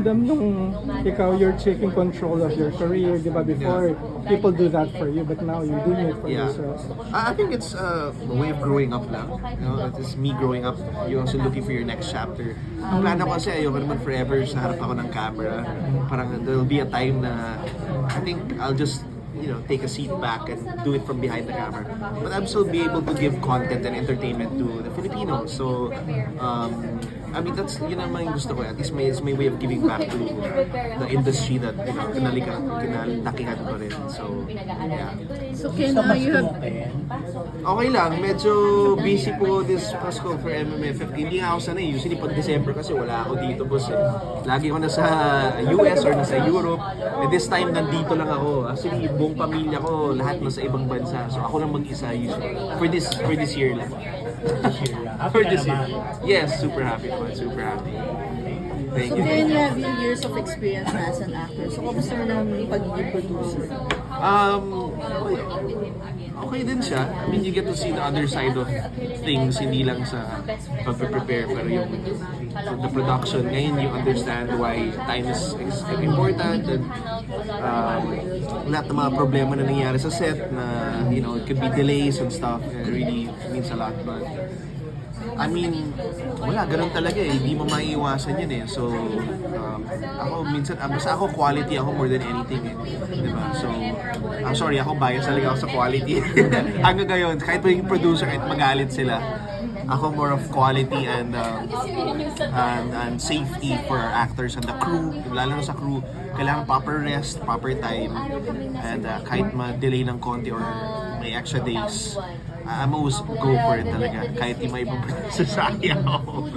Dam nung ikaw, you're taking control of your career, di ba? Before, people do that for you, but now you're doing it for yourself. I think it's a way of growing up lang. You know, it's me growing up. You're also looking for your next chapter. Ang plano ko kasi ayoko naman forever sa harap ako ng camera. Parang there'll be a time na I think I'll just take a seat back and do it from behind the camera. But I'll still be able to give content and entertainment to the Filipinos. So, I mean, that's naman yung gusto ko. At least it's my way of giving back to the industry that kinalakihan ko rin. So, yeah. So, Ken, you have... Okay lang, medyo busy po this Pasko for MMFF. Hindi nga ako sanay. Usually pag December kasi wala ako dito, boss. Lagi ako nasa US or nasa Europe. And this time, nandito lang ako. Actually, buong pamilya ko, lahat nasa ibang bansa. So ako lang mag-isa usually. For this year lang. For this year. Yes, super happy naman. Super happy. Thank So, you. Ken, you have years of experience na as an actor. So, kamusta mo naman yung pagiging producer? Okay din siya. I mean, you get to see the other side of things, hindi lang sa pag-prepare, pero yung the production. Ngayon, you understand why time is important and lahat ng mga problema na nangyayari sa set na, it could be delays and stuff. It really means a lot. But I mean, wala, ganun talaga eh. Hindi mo maiiwasan yun eh. So, ako minsan, basta ako quality ako more than anything eh. Diba? So, I'm sorry, ako bias talaga ako sa quality. Hanggang ngayon, kahit yung producer, kahit magalit sila, ako more of quality and safety for our actors and the crew. Lalo na sa crew, kailangan proper rest, proper time, and kahit ma-delay ng konti or may extra days, I'm always go for it talaga. Kahit yung may ibang sasaya ako.